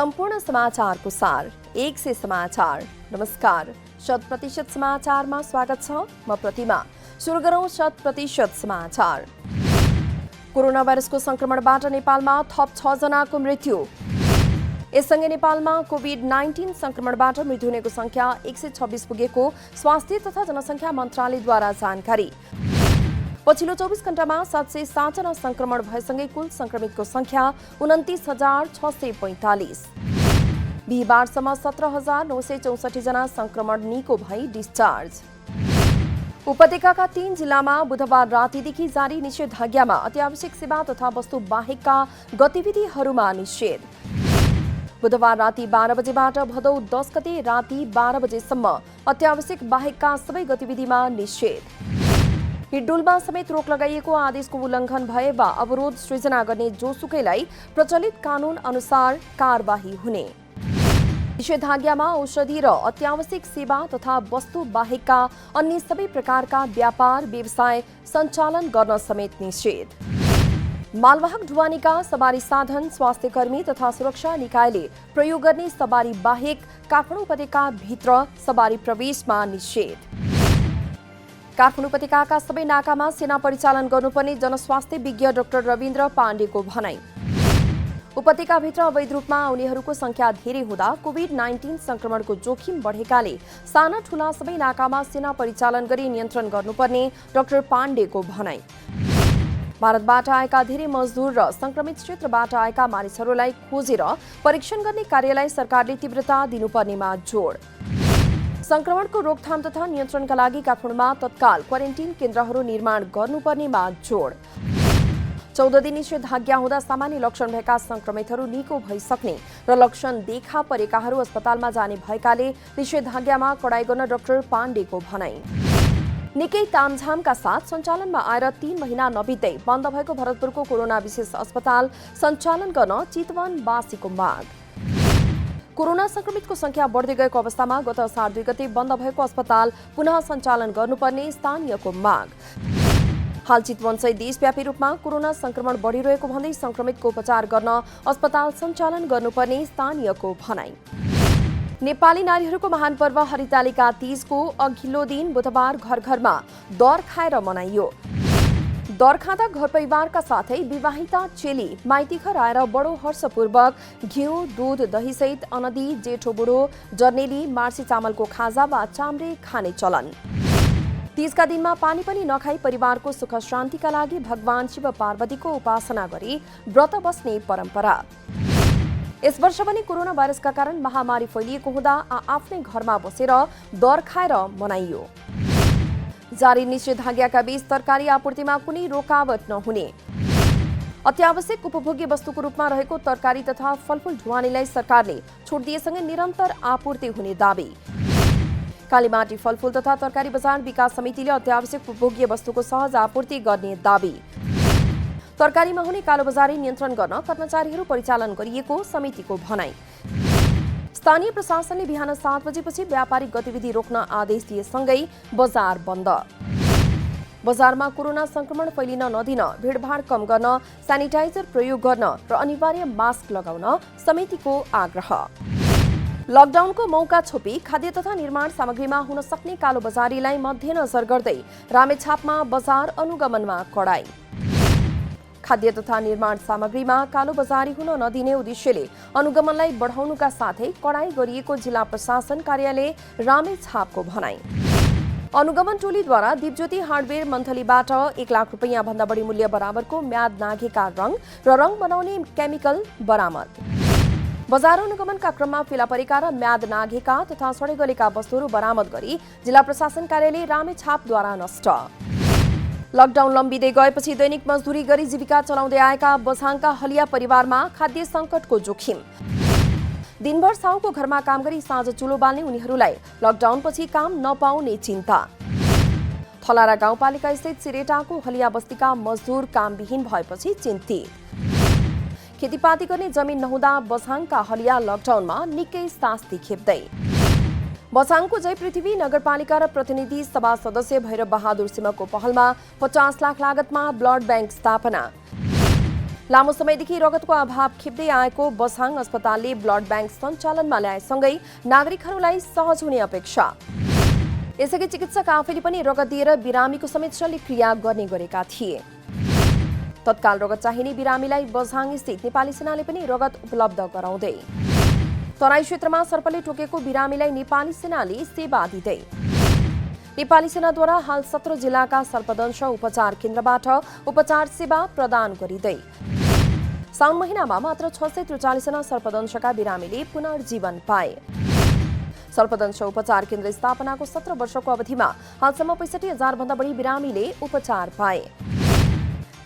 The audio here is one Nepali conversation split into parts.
संपूर्ण समाचारको सार एक से समाचार। नमस्कार, 100% समाचारमा स्वागत छ। म प्रतिमा। सुरु गरौं 100% समाचार। कोरोना भाइरसको संक्रमणबाट नेपालमा थप 6 जनाको मृत्यु। यससँगै नेपालमा कोभिड-19 संक्रमणबाट मृत्यु हुनेको संख्या 126 पुगेको स्वास्थ्य तथा जनसंख्या मन्त्रालयद्वारा जानकारी। पछिल्लो 24 घण्टामा 707 जना संक्रमण भएसँगै कुल संक्रमितको संख्या 29,645। बिहिबारसम्म 17,964 जना संक्रमण निको भई डिस्चार्ज। उपत्यकाका 3 जिल्लामा बुधबार रातिदेखि जारी निषेधाज्ञामा अत्यावश्यक सेवा तथा वस्तु बाहेकका गतिविधिहरूमा निषेध। बुधबार राति 12 बजेबाट भदौ 10 गते राति 12 बजेसम्म अत्यावश्यक बाहेकका सबै गतिविधिमा निषेध। हिडडुलमा समेत रोक लगाइएको आदेशको उल्लङ्घन भए वा अवरोध सृजना गर्ने जोसुकैलाई प्रचलित कानून अनुसार कारबाही हुने। निषेधाज्ञामा औषधि र अत्यावश्यक सेवा तथा वस्तु बाहेकका अन्य सबै प्रकारका व्यापार व्यवसाय सञ्चालन गर्न समेत निषेध। मालवाहक ढुवानीका सवारी साधन, स्वास्थ्य कर्मी तथा सुरक्षा निकायले प्रयोग गर्ने सवारी बाहेक काठमाडौँ उपत्यका भित्र सवारी प्रवेशमा निषेध। काठमाडौँ उपत्यकाका सबै नाकामा सेना परिचालन गर्नुपर्ने जनस्वास्थ्य विज्ञ डाक्टर रविन्द्र पाण्डेको भनाई। उपत्यकाभित्र अवैध रूपमा आउनेहरूको संख्या धेरै हुँदा कोभिड-19 संक्रमणको जोखिम बढेकाले साना ठूला सबै नाकामा सेना परिचालन गरी नियन्त्रण गर्नुपर्ने डाक्टर पाण्डेको भनाई। भारतबाट आएका धेरै मजदुर र संक्रमित क्षेत्रबाट आएका मानिसहरूलाई खोजेर परीक्षण गर्ने कार्यलाई सरकारले तीव्रता दिनुपर्नेमा जोड। संक्रमणको रोकथाम तथा नियन्त्रणका लागि काठमाडौँमा तत्काल क्वारेन्टिन केन्द्रहरू निर्माण गर्नुपर्नेमा जोड। 14 दिन निषेधाज्ञा हुँदा सामान्य लक्षण भएका संक्रमितहरू निको भइसक्ने र लक्षण देखा परेकाहरू अस्पतालमा जाने भएकाले निषेधाज्ञामा कडाई गर्न डाक्टर पाण्डेको भनाई। निकै तामझामका साथ सञ्चालनमा आएर 3 महिना नबित्दै बन्द भएको भरतपुरको कोरोना विशेष अस्पताल सञ्चालन गर्न चितवनवासीको माग। कोरोना संक्रमितको संख्या बढ्दै गएको अवस्थामा गत असार 2 गते बन्द भएको अस्पताल पुनः सञ्चालन गर्नुपर्ने स्थानीयको माग। हाल चितवनसहित देशव्यापी रूपमा कोरोना संक्रमण बढिरहेको भन्दै संक्रमितको उपचार गर्न अस्पताल सञ्चालन गर्नुपर्ने स्थानीयको भनाई। नेपाली नारीहरूको महान पर्व हरितालिका तीजको अघिल्लो दिन बुधबार घर घरमा दर खाएर मनाइयो। दर खाँदा घर परिवारका साथै विवाहिता चेली माइतीघर आएर बडो हर्षपूर्वक घिउ, दूध, दहीसहित अनदी, जेठो बुढो, जर्नेली, मार्सी चामलको खाजा वा चाम्रे खाने चलन। तीजका दिनमा पानी पनि नखाई परिवारको सुख शान्तिका लागि भगवान शिव पार्वतीको उपासना गरी व्रत बस्ने परम्परा। यस वर्ष पनि कोरोना भाइरसका कारण महामारी फैलिएको हुँदा आफ्नै घरमा बसेर दर खाएर मनाइयो। जारी निषेधाज्ञाका बीच तरकारी आपूर्तिमा कुनै रोकावट नहुने। अत्यावश्यक उपभोग्य वस्तुको रूपमा रहेको तरकारी तथा फलफूल ढुवानीलाई सरकारले छुट दिएसँगै निरन्तर आपूर्ति हुने दावी। कालीमाटी फलफूल तथा तरकारी बजार विकास समितिले अत्यावश्यक उपभोग्य वस्तुको सहज आपूर्ति गर्ने दावी। तरकारीमा हुने कालोबजारी नियन्त्रण गर्न कर्मचारीहरू परिचालन गरिएको समितिको भनाई। स्थानीय प्रशासनले बिहान 7 बजेपछि व्यापारिक गतिविधि रोक्न आदेश दिएसँगै बजार बन्द। बजारमा कोरोना संक्रमण फैलिन नदिन, भिडभाड कम गर्न, सेनिटाइजर प्रयोग गर्न र अनिवार्य मास्क लगाउन समितिको आग्रह। लकडाउनको मौका छोपी खाद्य तथा निर्माण सामग्रीमा हुन सक्ने कालोबजारीलाई मध्यनजर गर्दै रामेछापमा बजार अनुगमनमा कडाई। खाद्य तथा निर्माण सामग्रीमा कालोबजारी हुन नदिने उद्देश्यले अनुगमनलाई बढाउनुका साथै कडाई गरिएको जिल्ला प्रशासन कार्यालय रामेछापको भनाई। अनुगमन टोलीद्वारा दीपज्योति हार्डवेयर मन्थलीबाट 1 लाख रुपैयाँ भन्दा बढी मूल्य बराबरको म्याद नाघेका रङ र रङ बनाउने केमिकल बरामद। बजार अनुगमनका क्रममा फेला परेका र म्याद नाघेका तथा सडे गलेका वस्तुहरू बरामद गरी जिल्ला प्रशासन कार्यालय रामेछापद्वारा नष्ट। लकडाउन लम्बिँदै गएपछि दैनिक मजदुरी गरी जीविका चलाउँदै आएका बझाङका हलिया परिवारमा खाद्य सङ्कटको जोखिम। दिनभर साउको घरमा काम गरी साँझ चुलो बाल्ने उनीहरूलाई लकडाउनपछि काम नपाउने चिन्ता। थलारा गाउँपालिका स्थित सिरेटाको हलिया बस्तीका मजदुर कामविहीन भएपछि चिन्तित। खेतीपाती गर्ने जमिन नहुँदा बझाङका हलिया लकडाउनमा निकै शास्ति खेप्दै। बझाङको जय पृथ्वी नगरपालिका र प्रतिनिधि सभा सदस्य भैरव बहादुर सिंहको पहलमा 50 लाख लागतमा ब्लड बैंक स्थापना। लामो समयदेखि रगतको अभाव खिप्दै आएको बझाङ अस्पतालले ब्लड ब्याङ्क सञ्चालनमा ल्याएसँगै नागरिकहरूलाई सहज हुने अपेक्षा। यसअघि चिकित्सक आफैले पनि रगत दिएर बिरामीको समेत शल्यक्रिया गर्ने गरेका थिए। तत्काल रगत चाहिने बिरामीलाई बझाङ स्थित नेपाली सेनाले पनि रगत उपलब्ध गराउँदै। तराई क्षेत्रमा सर्पले टोकेको बिरामीलाई नेपाली सेनाले सेवा दिँदै। नेपाली सेनाद्वारा हाल 17 जिल्लाका सर्पदंश उपचार केन्द्रबाट उपचार सेवा प्रदान गरिँदै। साउन महिनामा मात्र 643 जना सर्पदंशका बिरामीले पुनर्जीवन पाए। सर्पदंश उपचार केन्द्र स्थापनाको 17 वर्षको अवधिमा हालसम्म 65,000 भन्दा बढी बिरामीले उपचार पाए।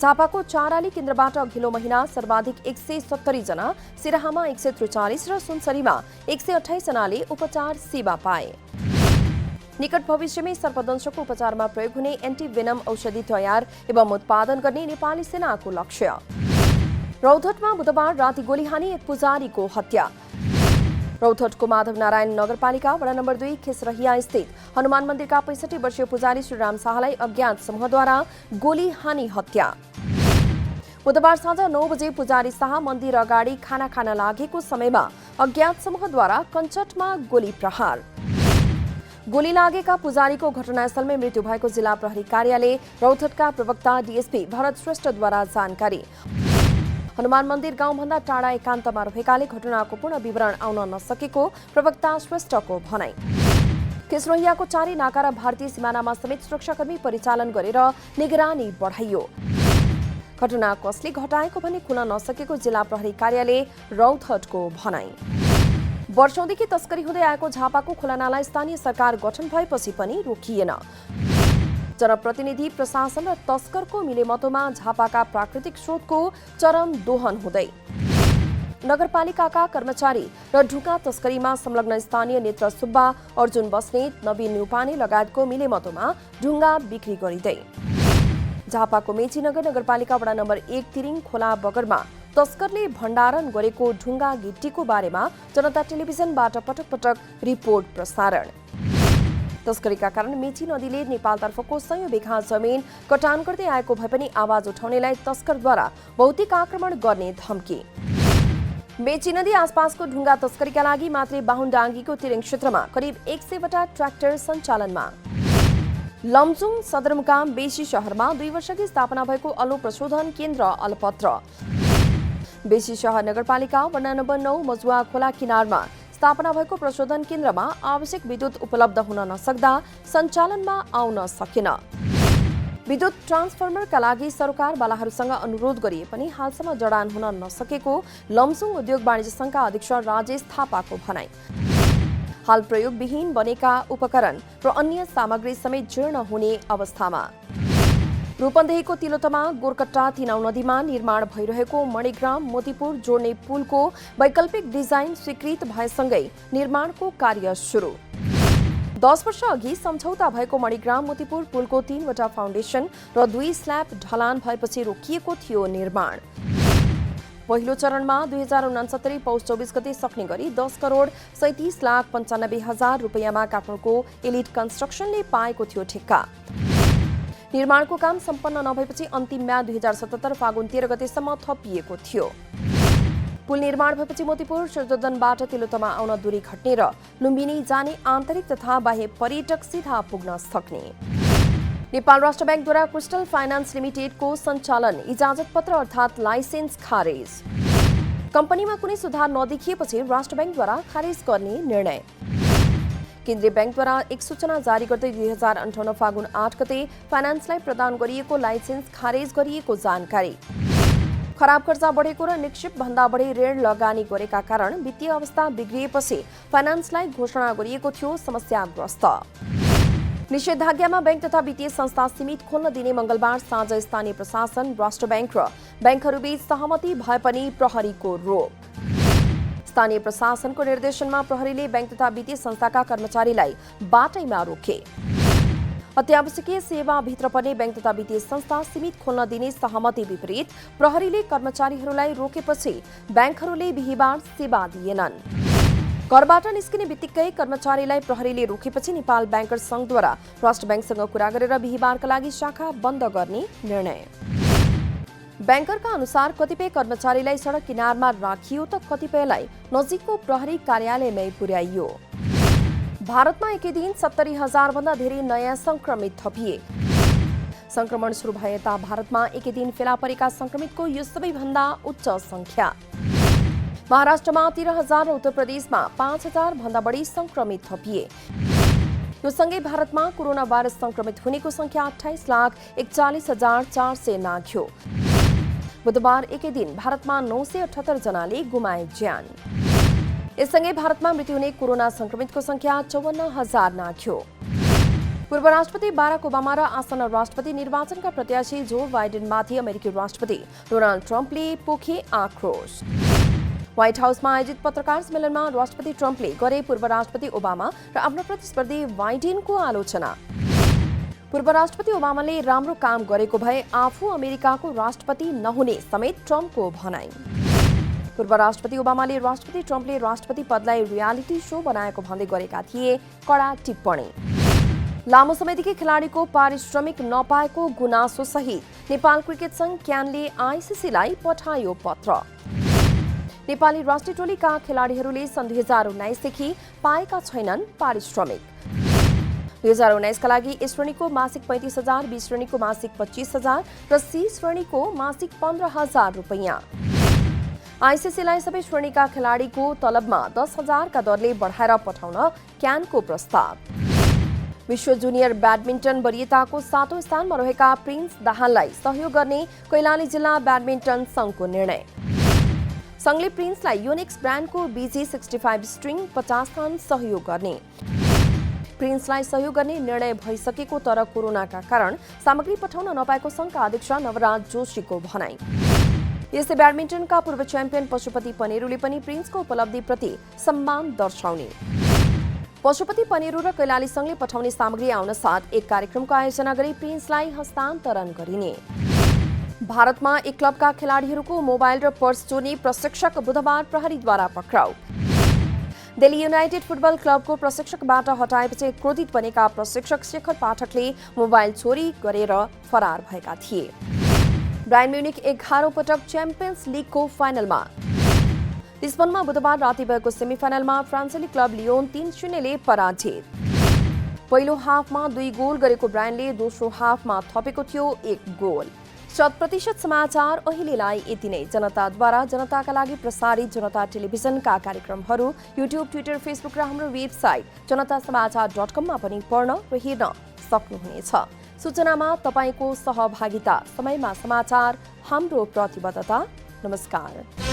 झापाको चाराली केन्द्रबाट अघिल्लो महिना सर्वाधिक 170 जना, सिराहामा 143 र सुनसरीमा 128 जनाले उपचार सेवा पाए। निकट भविष्यमै सर्पदंशको उपचारमा प्रयोग हुने एन्टिवेनम औषधि तयार एवं उत्पादन गर्ने नेपाली सेनाको लक्ष्य। रौतहटमा बुधबार राति गोली हानी एक पुजारीको हत्या। रौतहटको माधवनारायण नगरपालिका वडा नम्बर 2 खेसरहिया स्थित हनुमान मन्दिरका 65 वर्षीय पुजारी श्रीराम शाहलाई अज्ञात समूहद्वारा गोली हानी हत्या। बुधबार साँझ 9 बजे पुजारी शाह मन्दिर अगाडि खाना खान लागेको समयमा अज्ञात समूहद्वारा कञ्चटमा गोली प्रहार। गोली लागेका पुजारीको घटनास्थलमै मृत्यु भएको जिल्ला प्रहरी कार्यालय रौतहटका प्रवक्ता डीएसपी भरत श्रेष्ठद्वारा जानकारी। हनुमान मन्दिर गाउँभन्दा टाढा एकान्तमा रहेकाले घटनाको पूर्ण विवरण आउन नसकेको प्रवक्ता श्रेष्ठको भनाइ। खेसरहियाको चारै नाका र भारतीय सीमानामा समेत सुरक्षाकर्मी परिचालन गरेर निगरानी बढाइयो। घटना कसले घटाएको भने खुल्न नसकेको जिल्ला प्रहरी कार्यालय रौतहटको भनाइ। वर्षौंदेखि तस्करी हुँदै आएको झापाको खुलानालाई स्थानीय सरकार गठन भएपछि पनि रोकिएन। जनप्रतिनिधि, प्रशासन र तस्करको मिलेमतोमा झापाका प्राकृतिक स्रोतको चरम दोहन हुँदै। नगरपालिकाका कर्मचारी र ढुङ्गा तस्करीमा संलग्न स्थानीय नेत्र सुब्बा, अर्जुन बस्नेत, नवीन न्युपाने लगायतको मिलेमतोमा ढुङ्गा बिक्री गरिँदै। झापाको मेचीनगर नगरपालिका वडा नम्बर 1 तिरिङ खोला बगरमा तस्करले भण्डारण गरेको ढुङ्गा गिट्टीको बारेमा जनता टेलिभिजनबाट पटक पटक रिपोर्ट प्रसारण। तस्करीका कारण मेची नदीले नेपालतर्फको सयौं बिघा जमिन कटान गर्दै आएको भए पनि आवाज उठाउनेलाई तस्करद्वारा भौतिक आक्रमण गर्ने धम्की। मेची नदी आसपासको ढुङ्गा तस्करीका लागि मात्रै बाहुनडाङ्गीको तिरिङ क्षेत्रमा करिब 100 वटा ट्र्याक्टर सञ्चालनमा। लमजुङ सदरमुकाम बेसी शहरमा 2 वर्षअघि स्थापना भएको अल्लो प्रशोधन केन्द्र अलपत्र। बेसी शहर नगरपालिका वडा नम्बर 9 मजुवा खोला किनारमा स्थापना भएको प्रशोधन केन्द्रमा आवश्यक विद्युत उपलब्ध हुन नसक्दा सञ्चालनमा आउन सकेन। विद्युत ट्रान्सफर्मरका लागि सरकारवालाहरूसँग अनुरोध गरिए पनि हालसम्म जडान हुन नसकेको लमजुङ उद्योग वाणिज्य संघका अध्यक्ष राजेश थापाको भनाइ। हाल प्रयोगविहीन बनेका उपकरण र अन्य सामग्री समेत जीर्ण हुने अवस्थामा। रूपन्देहीको तिलोतमा गोरकट्टा तिनाउ नदीमा निर्माण भइरहेको मणिग्राम मोतीपुर जोड्ने पुलको वैकल्पिक डिजाइन स्वीकृत भएसँगै निर्माणको कार्य सुरु। 10 वर्ष अघि सम्झौता भएको मणिग्राम मोतीपुर पुलको 3 वटा फाउन्डेसन र 2 स्ल्याब ढलान भएपछि रोकिएको थियो निर्माण। पहिलो चरणमा 2069 पौष 24 गते सक्ने गरी 10 करोड 37,95,000 रुपैयाँमा काठमाडौँको एलिट कन्स्ट्रक्सनले पाएको थियो ठेक्का। निर्माणको काम सम्पन्न नभएपछि अन्तिम म्याद 2077 फागुन 13 गतेसम्म थपिएको थियो। पुल निर्माण भएपछि मोतीपुर सिरजोदनबाट तिलोतमा आउन दूरी घट्ने र लुम्बिनी जाने आन्तरिक तथा बाह्य पर्यटक सिधा पुग्न सक्ने। नेपाल राष्ट्र ब्याङ्कद्वारा क्रिस्टल फाइनान्स लिमिटेडको सञ्चालन इजाजत पत्र अर्थात् लाइसेन्स खारेज। कम्पनीमा कुनै सुधार नदेखिएपछि राष्ट्र ब्याङ्कद्वारा खारेज गर्ने निर्णय। केन्द्रीय ब्याङ्कद्वारा एक सूचना जारी गर्दै 2058 फागुन 8 गते फाइनान्सलाई प्रदान गरिएको लाइसेन्स खारेज गरिएको जानकारी। खराब कर्जा बढेको र निक्षेप भन्दा बढी ऋण लगानी गरेका कारण वित्तीय अवस्था बिग्रिएपछि फाइनान्सलाई घोषणा गरिएको थियो समस्याग्रस्त। निषेधाज्ञामा बैंक तथा वित्तीय संस्था सीमित खोल्न दिने मंगलबार साँझ स्थानीय प्रशासन, राष्ट्र बैंक र बैंकहरूबीच सहमति भए पनि प्रहरीको रोक। स्थानीय प्रशासनको निर्देशनमा प्रहरीले बैंक तथा वित्तीय संस्थाका कर्मचारीलाई बाटैमा रोके। अत्यावश्यकीय सेवाभित्र पर्ने बैंक तथा वित्तीय संस्था सीमित खोल्न दिने सहमति विपरीत प्रहरीले कर्मचारीहरूलाई रोकेपछि बैंकहरूले बिहीबार सेवा दिएनन्। घरबाट निस्किने बित्तिकै कर्मचारीलाई प्रहरीले रोकेपछि नेपाल बैंकर्स संघद्वारा राष्ट्र बैंकसँग कुरा गरेर बिहीबारका लागि शाखा बन्द गर्ने निर्णय। बैंकरका अनुसार कतिपय कर्मचारीलाई सडक किनारमा राखियो त कतिपयलाई नजिकको प्रहरी कार्यालयमै पुर्याइयो। भारतमा एकै दिन 70,000 भन्दा धेरै नयाँ संक्रमित थपिए। संक्रमण सुरु भए यता भारतमा एकै दिन फेला परेका संक्रमितको यो सबैभन्दा उच्च संख्या। महाराष्ट्रमा 13,000 र उत्तर प्रदेशमा 5,000 भन्दा बढी संक्रमित थपिए। यो सँगै भारतमा कोरोना भाइरस संक्रमित हुनेको संख्या 28,41,400 नाघ्यो। बुधबार एकै दिन भारतमा 978 जनाले गुमाए ज्यान। यससँगै भारतमा मृत्यु हुने कोरोना संक्रमितको संख्या 54,000 नाघ्यो। पूर्व राष्ट्रपति बाराक ओबामा र आसन्न राष्ट्रपति निर्वाचनका प्रत्याशी जो बाइडेनमाथि अमेरिकी राष्ट्रपति डोनाल्ड ट्रम्पले पोखे आक्रोश। व्हाइट हाउसमा आयोजित पत्रकार सम्मेलनमा राष्ट्रपति ट्रम्पले गरे पूर्व राष्ट्रपति ओबामा र आफ्नो प्रतिस्पर्धी बाइडेनको आलोचना। पूर्व राष्ट्रपति ओबामाले राम्रो काम गरेको भए आफू अमेरिकाको राष्ट्रपति नहुने समेत ट्रम्पको भनाई। पूर्व राष्ट्रपति ओबामाले राष्ट्रपति ट्रम्पले राष्ट्रपति पदलाई रियालिटी शो बनाएको भन्दै गरेका थिए कडा टिप्पणी। लामो समयदेखि खेलाडीको पारिश्रमिक नपाएको गुनासो सहित नेपाल क्रिकेट संघ क्यानले आइसिसीलाई पठायो पत्र। नेपाली राष्ट्रिय टोलीका खेलाडीहरूले सन् 2019 देखि पाएका छैनन् पारिश्रमिक। 2019 का लागि ए श्रेणीको मासिक 35,000, बी श्रेणीको मासिक 25,000 र सी श्रेणीको मासिक 15,000 रुपैयाँ। आइसिसीलाई सबै श्रेणीका खेलाडीको तलबमा 10,000 का दरले बढाएर पठाउन क्यानको प्रस्ताव। विश्व जुनियर ब्याडमिन्टन वरियताको 7औं स्थानमा रहेका प्रिन्स दाहाललाई सहयोग गर्ने कैलाली जिल्ला ब्याडमिन्टन संघको निर्णय। संघले प्रिन्सलाई योनिक्स ब्रान्डको BG65 स्ट्रिङ 50 थान सहयोग गर्ने। प्रिन्सलाई सहयोग गर्ने निर्णय भइसकेको तर कोरोनाका कारण सामग्री पठाउन नपाएको संघका अध्यक्ष नवराज जोशीको भनाई। यस्तै ब्याडमिन्टनका पूर्व च्याम्पियन पशुपति पनेरूले पनि प्रिन्सको उपलब्धिप्रति सम्मान दर्शाउने। पशुपति पनेरू र कैलाली संघले पठाउने सामग्री आउन साथ एक कार्यक्रमको आयोजना गरी प्रिन्सलाई हस्तान्तरण गरिने। भारतमा एक क्लबका खेलाडीहरूको मोबाइल र पर्स चोर्ने प्रशिक्षक बुधबार प्रहरीद्वारा पक्राउ। दिल्ली युनाइटेड फुटबल क्लबको प्रशिक्षकबाट हटाएपछि क्रोधित बनेका प्रशिक्षक शेखर पाठकले मोबाइल चोरी गरेर फरार भएका थिए। बायर्न म्युनिख 11औं पटक च्याम्पियन्स लिगको फाइनलमा। लिस्बनमा बुधबार राति भएको सेमिफाइनलमा फ्रान्सेली क्लब लियोन 3-0 ले पराजित। पहिलो हाफमा 2 गोल गरेको ब्रायनले दोस्रो हाफमा थपेको थियो 1 गोल। 100% समाचार अहिलेलाई यति नै। जनताद्वारा जनताका लागि प्रसारित जनता टेलिभिजनका कार्यक्रमहरू युट्युब, ट्विटर, फेसबुक र हाम्रो वेबसाइट जनतासमाचार.com मा पनि पढ्न र हेर्न सक्नुहुनेछ। सूचनामा तपाईको सहभागिता, समयमा समाचार हाम्रो प्रतिबद्धता। नमस्कार।